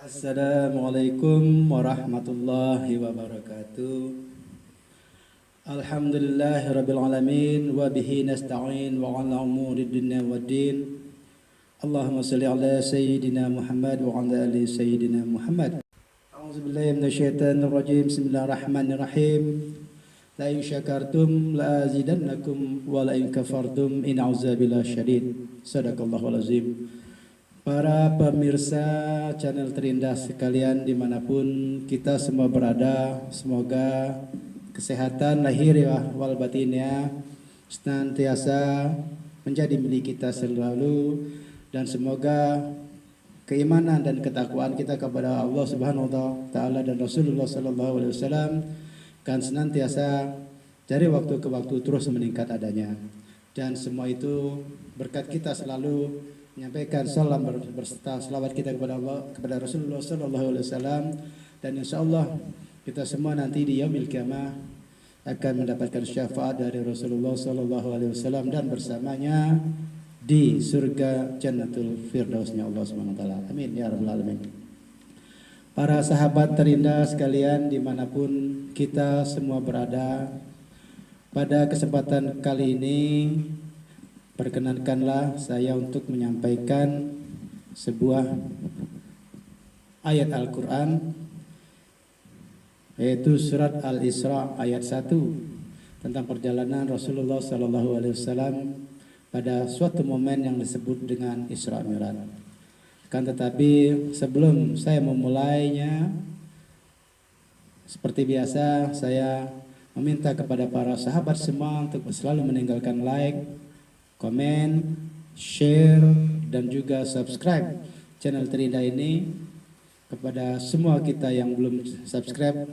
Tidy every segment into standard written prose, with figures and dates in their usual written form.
Assalamualaikum warahmatullahi wabarakatuh. Alhamdulillahirabbil alamin wa bihi nasta'in wa 'ala umuri dunya waddin. Allahumma shalli ala sayyidina Muhammad wa 'ala ali sayyidina Muhammad. A'udzu billahi minasyaitonir rajim. Bismillahirrahmanirrahim. La in syakartum la azidannakum wa la in kafartum in 'adzabi lasyadid. Shadaqallahul azim. Para pemirsa channel terindah sekalian dimanapun kita semua berada, semoga kesehatan lahir wal batinnya senantiasa menjadi milik kita selalu, dan semoga keimanan dan ketakwaan kita kepada Allah Subhanahu wa taala dan Rasulullah sallallahu alaihi wasallam kan senantiasa dari waktu ke waktu terus meningkat adanya, dan semua itu berkat kita selalu menyampaikan salam berserta selawat kita kepada Allah, kepada Rasulullah sallallahu alaihi wasallam, dan insyaallah kita semua nanti di yaumil qiyamah akan mendapatkan syafaat dari Rasulullah sallallahu alaihi wasallam dan bersamanya di surga Jannatul Firdausnya Allah Subhanahu wa taala. Amin ya rabbal alamin. Para sahabat terindah sekalian dimanapun kita semua berada, pada kesempatan kali ini perkenankanlah saya untuk menyampaikan sebuah ayat Al-Quran, yaitu surat Al-Isra ayat 1 tentang perjalanan Rasulullah SAW pada suatu momen yang disebut dengan Isra Mi'raj. Kan tetapi sebelum saya memulainya, seperti biasa saya meminta kepada para sahabat semua untuk selalu meninggalkan like, komen, share, dan juga subscribe channel terindah ini. Kepada semua kita yang belum subscribe,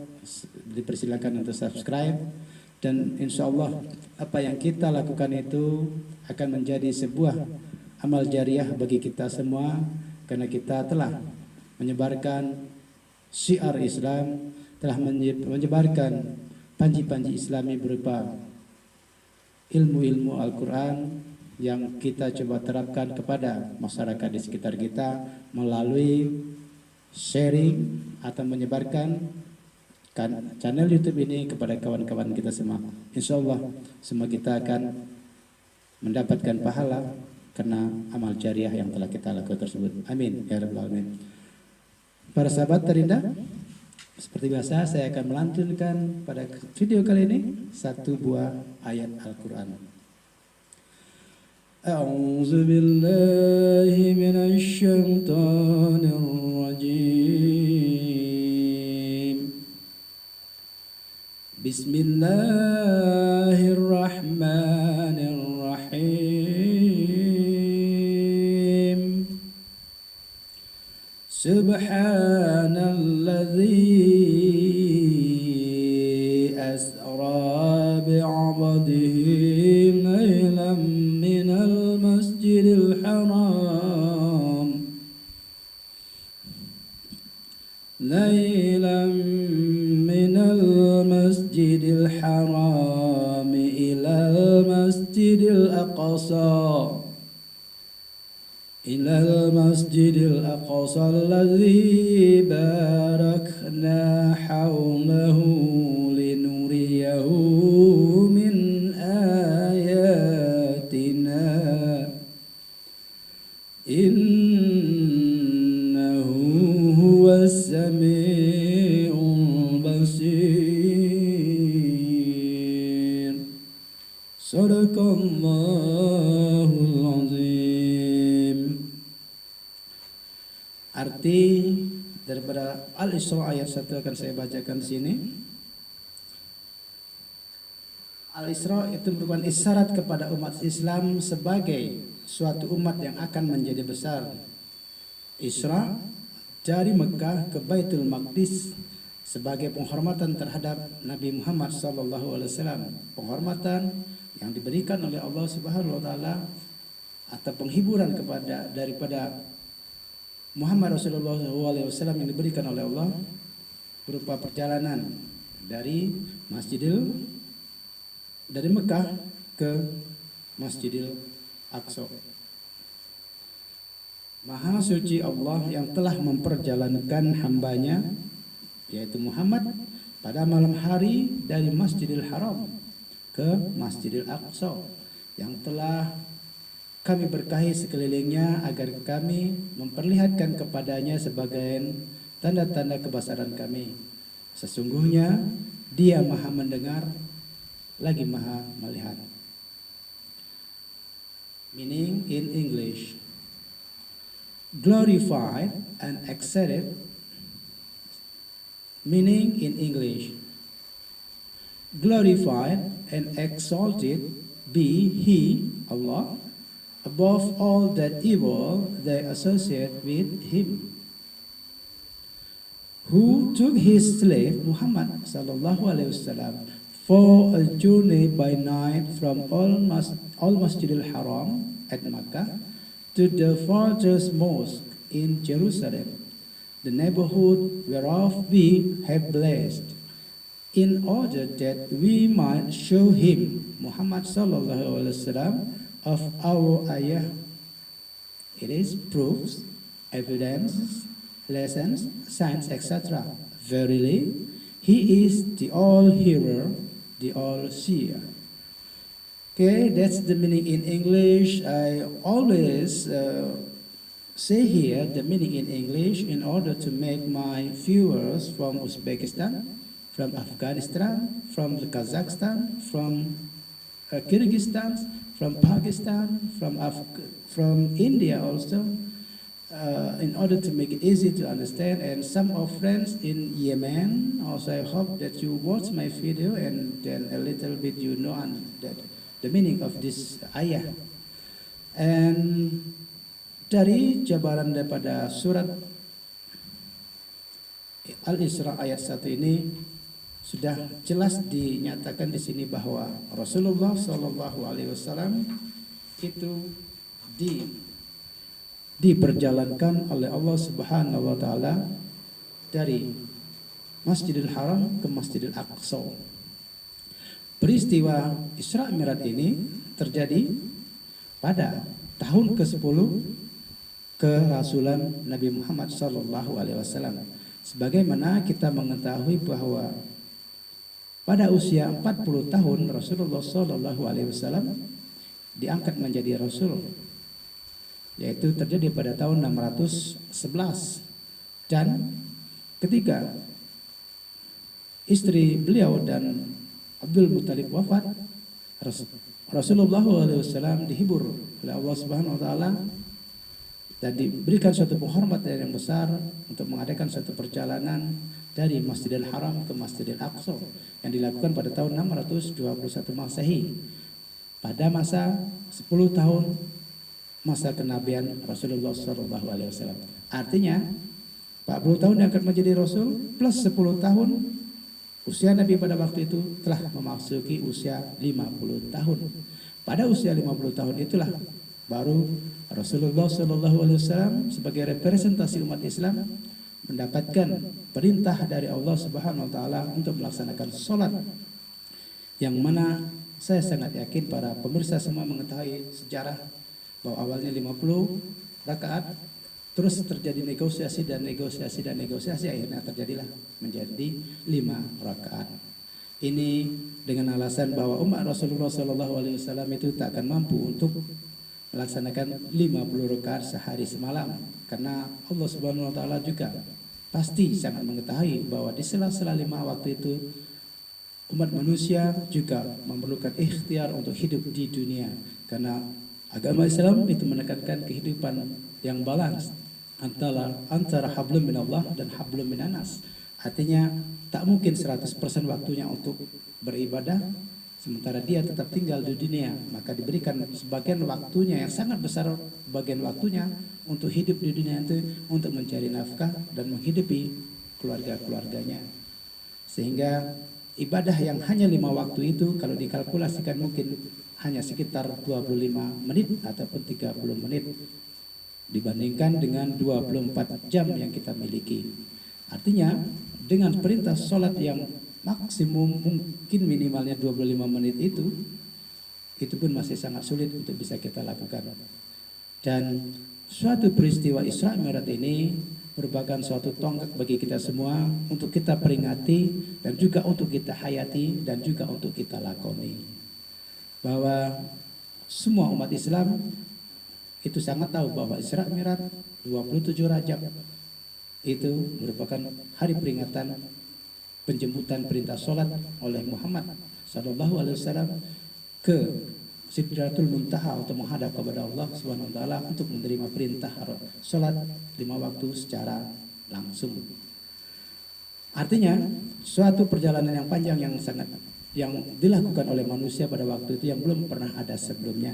dipersilakan untuk subscribe, dan insya Allah apa yang kita lakukan itu akan menjadi sebuah amal jariah bagi kita semua, karena kita telah menyebarkan syiar Islam, telah menyebarkan panji-panji Islami berupa ilmu-ilmu Al-Quran yang kita coba terapkan kepada masyarakat di sekitar kita melalui sharing atau menyebarkan channel YouTube ini kepada kawan-kawan kita semua. Insya Allah semua kita akan mendapatkan pahala karena amal jariah yang telah kita lakukan tersebut. Amin ya rabbal alamin. Para sahabat terindah, seperti biasa saya akan melantunkan pada video kali ini satu buah ayat Al-Quran. A'udzu billahi minasy syaithanir rajim. Bismillahirrahmanirrahim. Subhanalladzi asra bi'abdihi laylan minal masjidil haram minal masjidil haram ilal masjidil aqsa alladzi barakna hawlahu linuriyahu min ayatina innahu huwas sami'ul basir. Shadaqallahul azim. Arti daripada Al-Isra ayat 1 akan saya bacakan di sini. Al-Isra itu merupakan isyarat kepada umat Islam sebagai suatu umat yang akan menjadi besar. Isra dari Mekah ke Baitul Maqdis sebagai penghormatan terhadap Nabi Muhammad SAW, penghormatan yang diberikan oleh Allah Subhanahu wa taala atau penghiburan daripada Muhammad Rasulullah SAW yang diberikan oleh Allah berupa perjalanan dari Mekah ke Masjidil Aqsa. Maha suci Allah yang telah memperjalankan hambanya, yaitu Muhammad, pada malam hari dari Masjidil Haram ke Masjidil Aqsa, yang telah kami berkahi sekelilingnya agar kami memperlihatkan kepadanya sebagai tanda-tanda kebesaran kami. Sesungguhnya Dia Maha mendengar lagi Maha melihat. Meaning in English: glorified and exalted. Meaning in English: glorified and exalted be He, Allah, above all that evil they associate with Him, who took His slave Muhammad sallallahu alaihi wasallam for a journey by night from Al-Masjidil Haram at Makkah to the farthest mosque in Jerusalem, the neighborhood whereof we have blessed, in order that we might show him, Muhammad sallallahu alaihi wasallam, of our ayah. It is proofs, evidences, lessons, signs, etc. Verily, He is the all-hearer, the all-seer. Okay, that's the meaning in English. I always say here the meaning in English in order to make my viewers from Uzbekistan, from Afghanistan, from Kazakhstan, from Kyrgyzstan, from Pakistan, from India also, in order to make it easy to understand. And some of friends in Yemen also, I hope that you watch my video and then a little bit you know that the meaning of this ayah. And dari jabaran daripada surat Al-Isra ayat 1 ini sudah jelas dinyatakan di sini bahwa Rasulullah Shallallahu Alaihi Wasallam itu diperjalankan oleh Allah Subhanahu Wa Taala dari Masjidil Haram ke Masjidil Aqsa. Peristiwa Isra Mi'raj ini terjadi pada tahun ke-10 kerasulan Nabi Muhammad Shallallahu Alaihi Wasallam. Sebagaimana kita mengetahui bahwa pada usia 40 tahun Rasulullah Shallallahu Alaihi Wasallam diangkat menjadi Rasul, yaitu terjadi pada tahun 611. Dan ketika istri beliau dan Abdul Muttalib wafat, Rasulullah SAW dihibur oleh Allah Subhanahu Wa Taala dan diberikan suatu penghormatan yang besar untuk mengadakan suatu perjalanan dari Masjidil Haram ke Masjidil Aqsa yang dilakukan pada tahun 621 Masehi, pada masa 10 tahun masa kenabian Rasulullah SAW. Artinya 40 tahun yang akan menjadi Rasul plus 10 tahun usia Nabi pada waktu itu telah memasuki usia 50 tahun. Pada usia 50 tahun itulah baru Rasulullah SAW sebagai representasi umat Islam mendapatkan perintah dari Allah Subhanahu Wa Taala untuk melaksanakan sholat, yang mana saya sangat yakin para pemirsa semua mengetahui sejarah bahwa awalnya 50 rakaat, terus terjadi negosiasi dan negosiasi, akhirnya terjadilah menjadi 5 rakaat. Ini dengan alasan bahwa umat Rasulullah SAW itu tak akan mampu untuk melaksanakan 50 rakaat sehari semalam, karena Allah Subhanahu Wa Taala juga pasti sangat mengetahui bahwa di sela-sela 5 waktu itu umat manusia juga memerlukan ikhtiar untuk hidup di dunia, karena agama Islam itu menekankan kehidupan yang balance antara hablum minallah dan hablum minanas. Artinya tak mungkin 100% waktunya untuk beribadah sementara dia tetap tinggal di dunia, maka diberikan sebagian waktunya yang sangat besar, bagian waktunya untuk hidup di dunia itu untuk mencari nafkah dan menghidupi keluarga-keluarganya. Sehingga ibadah yang hanya 5 waktu itu kalau dikalkulasikan mungkin hanya sekitar 25 menit ataupun 30 menit dibandingkan dengan 24 jam yang kita miliki. Artinya dengan perintah sholat yang maksimum mungkin minimalnya 25 menit itu pun masih sangat sulit untuk bisa kita lakukan. Dan suatu peristiwa Isra Mi'raj ini merupakan suatu tonggak bagi kita semua untuk kita peringati dan juga untuk kita hayati dan juga untuk kita lakoni. Bahwa semua umat Islam itu sangat tahu bahwa Isra Mi'raj 27 Rajab itu merupakan hari peringatan penjemputan perintah sholat oleh Muhammad SAW ke Sidratul Muntaha untuk menghadap kepada Allah Subhanahu wa taala untuk menerima perintah salat 5 waktu secara langsung. Artinya, suatu perjalanan yang panjang yang dilakukan oleh manusia pada waktu itu yang belum pernah ada sebelumnya.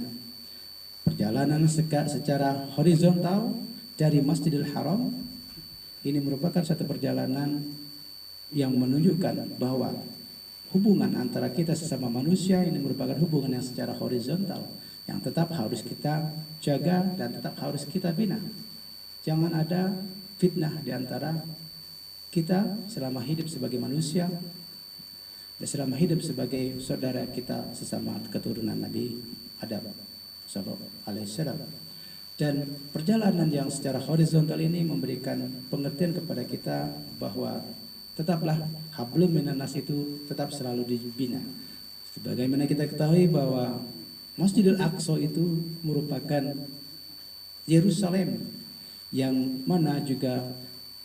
Perjalanan secara horizontal dari Masjidil Haram ini merupakan satu perjalanan yang menunjukkan bahwa hubungan antara kita sesama manusia ini merupakan hubungan yang secara horizontal yang tetap harus kita jaga dan tetap harus kita bina. Jangan ada fitnah di antara kita selama hidup sebagai manusia dan selama hidup sebagai saudara kita sesama keturunan Nabi Adam sallallahu alaihi wasallam. Dan perjalanan yang secara horizontal ini memberikan pengertian kepada kita bahwa tetaplah hablum minan nas itu tetap selalu dibina. Sebagaimana kita ketahui bahwa Masjidil Aqsa itu merupakan Yerusalem yang mana juga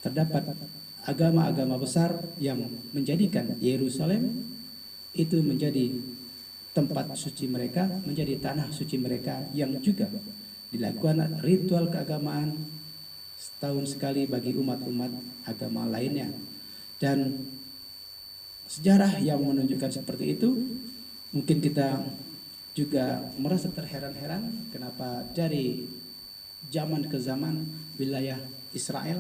terdapat agama-agama besar yang menjadikan Yerusalem itu menjadi tempat suci mereka, menjadi tanah suci mereka yang juga dilakukan ritual keagamaan setahun sekali bagi umat-umat agama lainnya. Dan sejarah yang menunjukkan seperti itu, mungkin kita juga merasa terheran-heran kenapa dari zaman ke zaman wilayah Israel,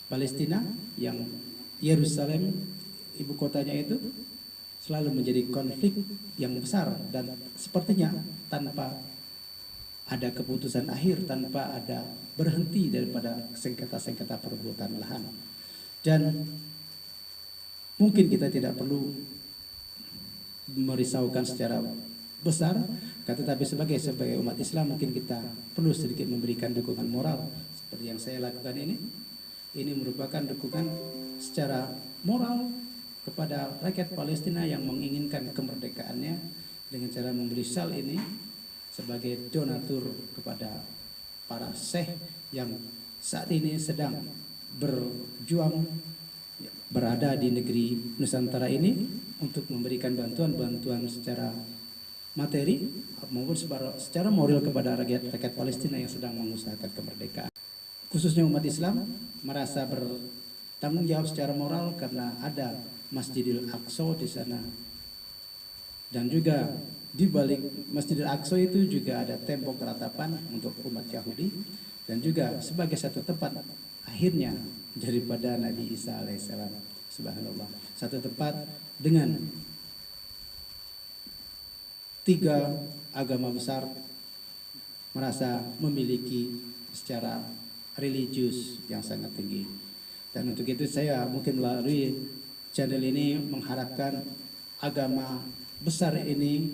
Palestina yang Yerusalem ibu kotanya itu selalu menjadi konflik yang besar dan sepertinya tanpa ada keputusan akhir, tanpa ada berhenti daripada sengketa-sengketa perebutan lahan. Dan mungkin kita tidak perlu merisaukan secara besar, tetapi sebagai umat Islam mungkin kita perlu sedikit memberikan dukungan moral seperti yang saya lakukan ini. Ini merupakan dukungan secara moral kepada rakyat Palestina yang menginginkan kemerdekaannya dengan cara memberi sal ini sebagai donatur kepada para syekh yang saat ini sedang berjuang berada di negeri Nusantara ini untuk memberikan bantuan-bantuan secara materi maupun secara moral kepada rakyat Palestina yang sedang mengusahakan kemerdekaan. Khususnya umat Islam merasa bertanggung jawab secara moral karena ada Masjidil Aqsa di sana. Dan juga di balik Masjidil Aqsa itu juga ada tembok ratapan untuk umat Yahudi dan juga sebagai satu tempat akhirnya daripada Nabi Isa alaihissalam. Subhanallah, satu tempat dengan 3 agama besar merasa memiliki secara religius yang sangat tinggi. Dan untuk itu saya mungkin melalui channel ini mengharapkan agama besar ini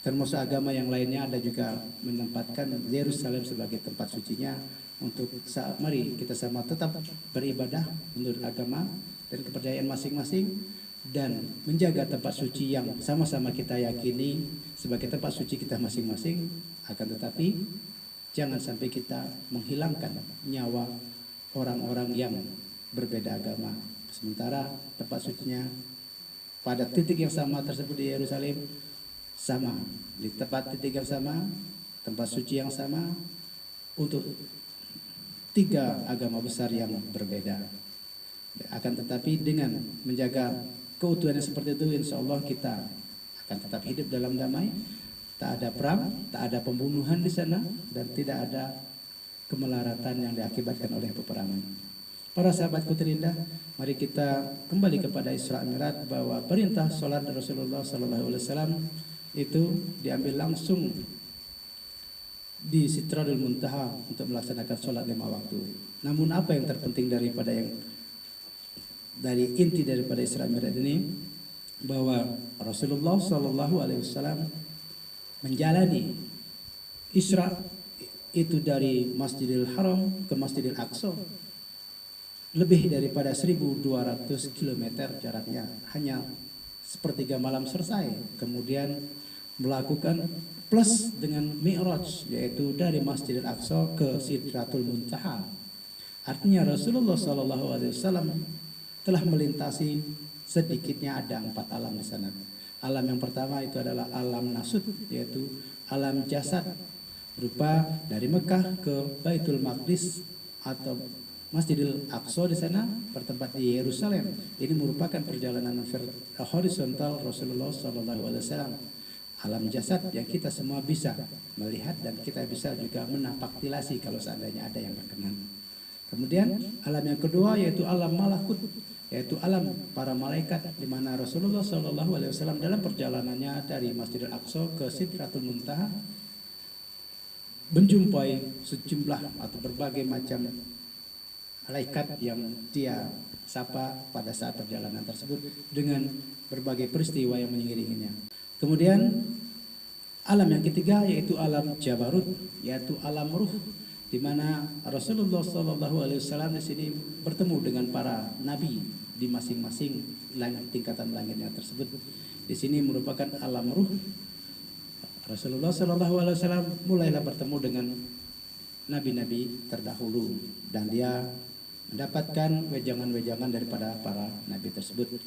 termasuk agama yang lainnya ada juga menempatkan Yerusalem sebagai tempat sucinya untuk mari kita sama tetap beribadah menurut agama dan kepercayaan masing-masing dan menjaga tempat suci yang sama-sama kita yakini sebagai tempat suci kita masing-masing, akan tetapi jangan sampai kita menghilangkan nyawa orang-orang yang berbeda agama. Sementara tempat sucinya pada titik yang sama tersebut di Yerusalem sama, di tempat titik yang sama, tempat suci yang sama untuk 3 agama besar yang berbeda. Akan tetapi dengan menjaga keutuhan yang seperti itu, insya Allah kita akan tetap hidup dalam damai. Tak ada perang, tak ada pembunuhan di sana, dan tidak ada kemelaratan yang diakibatkan oleh peperangan. Para sahabatku terindah, mari kita kembali kepada Isra Mi'raj bahwa perintah sholat Rasulullah SAW itu diambil langsung di Sidratul Muntaha untuk melaksanakan sholat 5 waktu. Namun apa yang terpenting dari inti daripada Isra Mi'raj ini, bahwa Rasulullah SAW menjalani Isra itu dari Masjidil Haram ke Masjidil Aqsa lebih daripada 1.200 km jaraknya, hanya sepertiga malam selesai. Kemudian melakukan plus dengan Mi'raj, yaitu dari Masjidil Aqsa ke Sidratul Muntaha. Artinya Rasulullah SAW telah melintasi sedikitnya ada 4 alam di sana. Alam yang pertama itu adalah alam nasut, yaitu alam jasad, berupa dari Mekah ke Baitul Maqdis atau Masjidil Aqsa di sana bertempat di Yerusalem. Ini merupakan perjalanan horizontal Rasulullah SAW. Alam jasad yang kita semua bisa melihat dan kita bisa juga menapak-tilasi kalau seandainya ada yang berkenan. Kemudian alam yang kedua yaitu alam malakut, yaitu alam para malaikat, di mana Rasulullah SAW dalam perjalanannya dari Masjidil Aqsa ke Sidratul Muntaha menjumpai sejumlah atau berbagai macam malaikat yang dia sapa pada saat perjalanan tersebut dengan berbagai peristiwa yang mengiringinya. Kemudian alam yang ketiga yaitu alam jabarut, yaitu alam ruh, di mana Rasulullah SAW di sini bertemu dengan para nabi di masing-masing tingkatan langitnya tersebut. Di sini merupakan alam ruh. Rasulullah SAW mulailah bertemu dengan nabi-nabi terdahulu dan dia mendapatkan wejangan-wejangan daripada para nabi tersebut.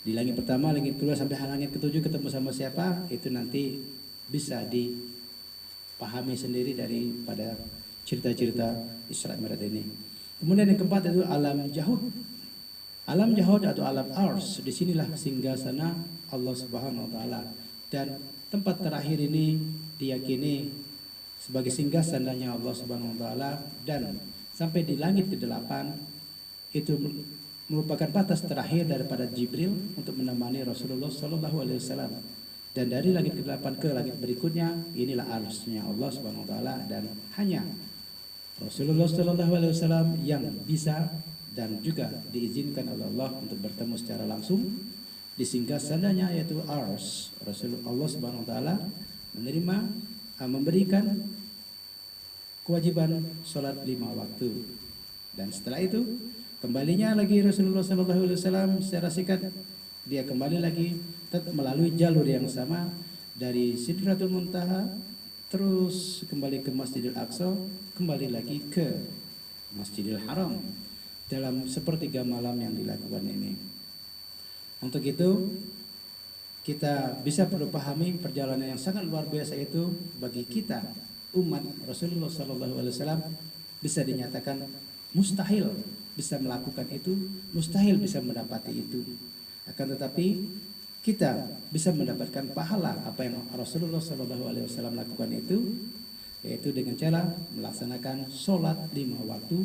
Di langit pertama, langit kedua sampai langit ketujuh ketemu sama siapa, itu nanti bisa dipahami sendiri daripada cerita-cerita Isra Mi'raj ini. Kemudian yang keempat itu alam jahud. Alam jahud atau alam ars, disinilah singgasana Allah Subhanahu wa taala, dan tempat terakhir ini diyakini sebagai singgasananya Allah Subhanahu wa taala, dan sampai di langit ke-8 itu merupakan batas terakhir daripada Jibril untuk menemani Rasulullah SAW. Dan dari langit ke-8 ke langit berikutnya inilah arsy-Nya Allah Subhanahu wa taala, dan hanya Rasulullah SAW yang bisa dan juga diizinkan oleh Allah untuk bertemu secara langsung di singgasananya yaitu ars. Rasulullah Allah Subhanahu wa taala memberikan kewajiban sholat 5 waktu, dan setelah itu kembalinya lagi Rasulullah SAW secara singkat, dia kembali lagi melalui jalur yang sama dari Sidratul Muntaha, terus kembali ke Masjidil Aqsa, kembali lagi ke Masjidil Haram dalam sepertiga malam yang dilakukan ini. Untuk itu kita bisa perlu pahami perjalanan yang sangat luar biasa itu bagi kita umat Rasulullah SAW bisa dinyatakan mustahil bisa melakukan itu, mustahil bisa mendapati itu. Akan tetapi kita bisa mendapatkan pahala apa yang Rasulullah SAW lakukan itu, yaitu dengan cara melaksanakan sholat 5 waktu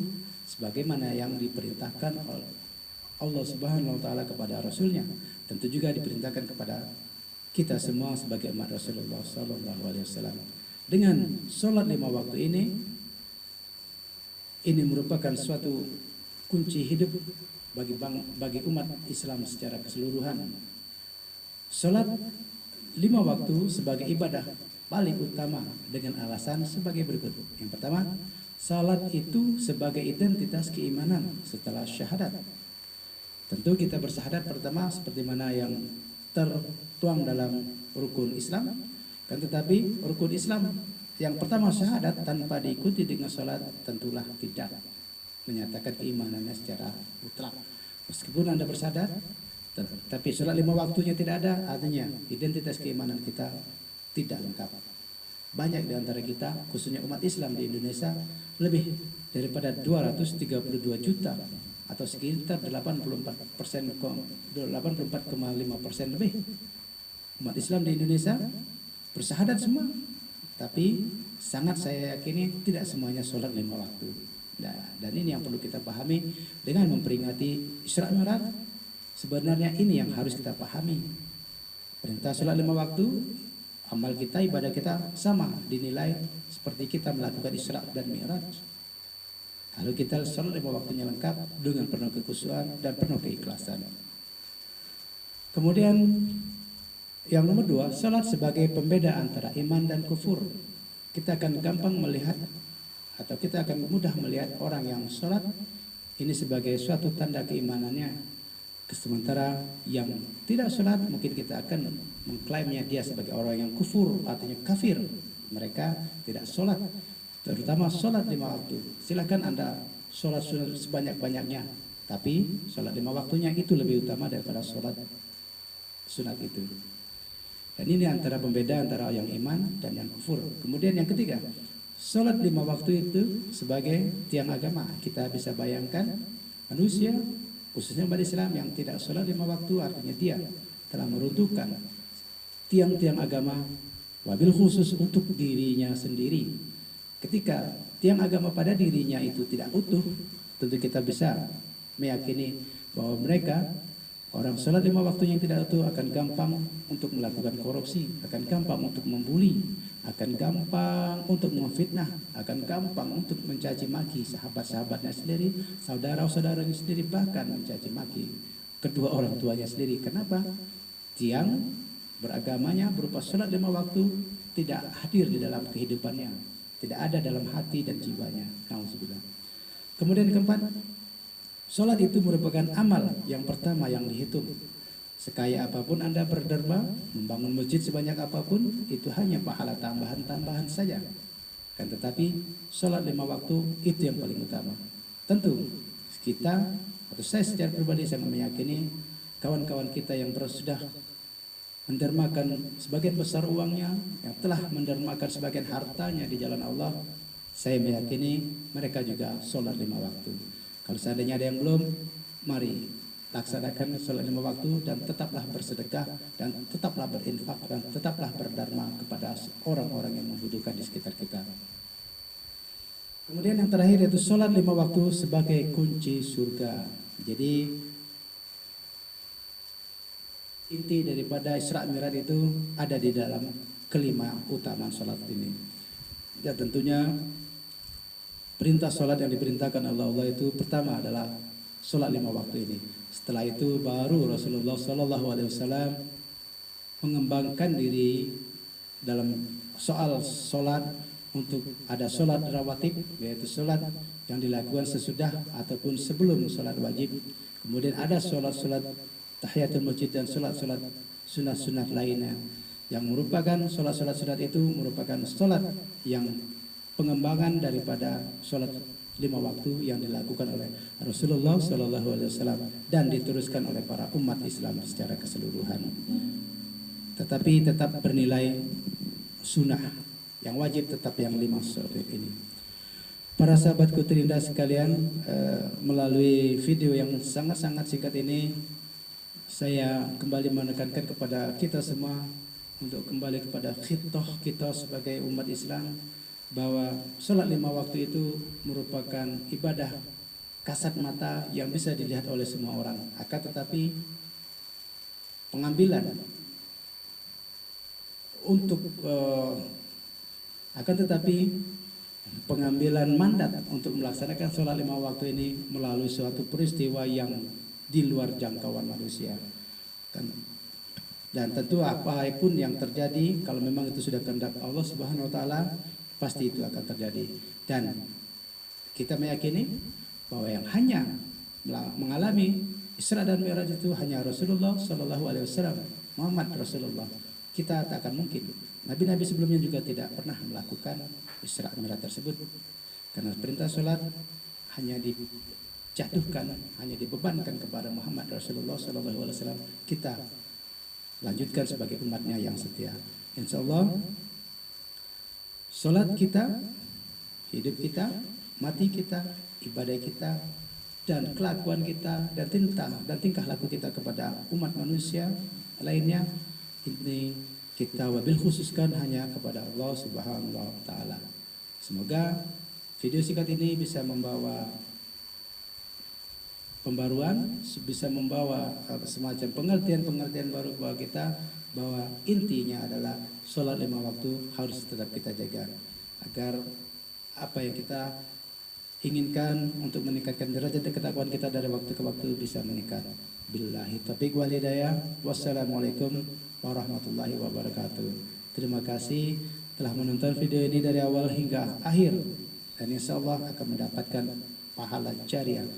sebagaimana yang diperintahkan oleh Allah Subhanahu wa taala kepada Rasulnya. Tentu juga diperintahkan kepada kita semua sebagai umat Rasulullah SAW. Dengan sholat 5 waktu ini merupakan suatu kunci hidup bagi umat Islam secara keseluruhan. Sholat 5 waktu sebagai ibadah paling utama dengan alasan sebagai berikut. Yang pertama, salat itu sebagai identitas keimanan setelah syahadat. Tentu kita bersyahadat pertama seperti mana yang tertuang dalam rukun Islam. Kan tetapi rukun Islam yang pertama syahadat tanpa diikuti dengan salat tentulah tidak menyatakan keimanannya secara mutlak. Meskipun Anda bersyahadat, tapi salat 5 waktunya tidak ada, artinya identitas keimanan kita tidak lengkap. Banyak di antara kita, khususnya umat Islam di Indonesia, lebih daripada 232 juta atau sekitar 84,5% lebih umat Islam di Indonesia bersyahadat semua, tapi sangat saya yakini tidak semuanya sholat 5 waktu. Dan ini yang perlu kita pahami dengan memperingati Isra Mi'raj. Sebenarnya ini yang harus kita pahami. Perintah sholat 5 waktu, amal kita, ibadah kita sama dinilai seperti kita melakukan Isra dan Mi'raj. Kalau kita sholat 5 waktunya lengkap dengan penuh kekhusyuan dan penuh keikhlasan. Kemudian yang nomor 2, sholat sebagai pembeda antara iman dan kufur. Kita akan gampang melihat atau kita akan mudah melihat orang yang sholat ini sebagai suatu tanda keimanannya. Sementara yang tidak sholat mungkin kita akan mengklaimnya dia sebagai orang yang kufur, artinya kafir. Mereka tidak sholat, terutama sholat 5 waktu. Silakan Anda sholat sunat sebanyak-banyaknya, tapi sholat 5 waktunya itu lebih utama daripada sholat sunat itu. Dan ini antara pembeda antara yang iman dan yang kufur. Kemudian yang ketiga, sholat 5 waktu itu sebagai tiang agama. Kita bisa bayangkan manusia, khususnya umat Islam yang tidak sholat 5 waktu, artinya dia telah meruntuhkan tiang-tiang agama, wabil khusus untuk dirinya sendiri. Ketika tiang agama pada dirinya itu tidak utuh, tentu kita bisa meyakini bahwa mereka orang sholat 5 waktu yang tidak utuh akan gampang untuk melakukan korupsi, akan gampang untuk membuli, akan gampang untuk memfitnah, akan gampang untuk mencaci maki sahabat-sahabatnya sendiri, saudara-saudaranya sendiri, bahkan mencaci maki kedua orang tuanya sendiri. Kenapa? Tiang beragamanya berupa sholat 5 waktu tidak hadir di dalam kehidupannya, tidak ada dalam hati dan jiwanya. Nauzubillah. Kemudian keempat, sholat itu merupakan amal yang pertama yang dihitung. Sekaya apapun Anda berderma, membangun masjid sebanyak apapun, itu hanya pahala tambahan-tambahan saja. Kan tetapi sholat 5 waktu itu yang paling utama. Tentu kita, atau saya secara pribadi, saya meyakini kawan-kawan kita yang sudah mendermakan sebagian besar uangnya, yang telah mendermakan sebagian hartanya di jalan Allah, saya meyakini mereka juga sholat 5 waktu. Kalau seandainya ada yang belum, mari laksanakan sholat 5 waktu dan tetaplah bersedekah dan tetaplah berinfak dan tetaplah berdharma kepada orang-orang yang membutuhkan di sekitar kita. Kemudian yang terakhir yaitu sholat 5 waktu sebagai kunci surga. Jadi inti daripada Isra Mi'raj itu ada di dalam kelima utama sholat ini. Ya tentunya perintah sholat yang diperintahkan oleh Allah itu pertama adalah sholat 5 waktu ini. Setelah itu baru Rasulullah SAW mengembangkan diri dalam soal sholat untuk ada sholat rawatib, yaitu sholat yang dilakukan sesudah ataupun sebelum sholat wajib. Kemudian ada sholat-sholat tahiyatul masjid dan sholat-sholat sunat-sunat lainnya, yang merupakan sholat-sholat sunat itu merupakan sholat yang pengembangan daripada sholat 5 waktu yang dilakukan oleh Rasulullah SAW dan diteruskan oleh para umat Islam secara keseluruhan. Tetapi tetap bernilai sunnah, yang wajib tetap yang 5 sholat ini. Para sahabatku terindah sekalian, melalui video yang sangat-sangat singkat ini, saya kembali menekankan kepada kita semua untuk kembali kepada khitoh kita sebagai umat Islam, bahwa sholat 5 waktu itu merupakan ibadah kasat mata yang bisa dilihat oleh semua orang. Akan tetapi pengambilan pengambilan mandat untuk melaksanakan sholat 5 waktu ini melalui suatu peristiwa yang di luar jangkauan manusia. Dan tentu apapun yang terjadi, kalau memang itu sudah kehendak Allah Subhanahu wa taala, pasti itu akan terjadi. Dan kita meyakini bahwa yang hanya mengalami Isra dan Mi'raj itu hanya Rasulullah SAW, Muhammad Rasulullah. Kita tak akan mungkin. Nabi-nabi sebelumnya juga tidak pernah melakukan Isra Mi'raj tersebut, karena perintah sholat hanya dijatuhkan, hanya dibebankan kepada Muhammad Rasulullah SAW. Kita lanjutkan sebagai umatnya yang setia. Insya Allah sholat kita, hidup kita, mati kita, ibadah kita, dan kelakuan kita, dan tingkah laku kita kepada umat manusia lainnya, ini kita wabil khususkan hanya kepada Allah Subhanahu wa taala. Semoga video singkat ini bisa membawa pembaruan, bisa membawa semacam pengertian baru bahwa kita, bahwa intinya adalah sholat 5 waktu harus tetap kita jaga, agar apa yang kita inginkan untuk meningkatkan derajat ketakwaan kita dari waktu ke waktu bisa meningkat. Billahi taufiq wal hidayah. Wassalamualaikum warahmatullahi wabarakatuh. Terima kasih telah menonton video ini dari awal hingga akhir. dan insya Allah akan mendapatkan pahala jariah.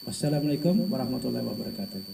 Wassalamualaikum warahmatullahi wabarakatuh.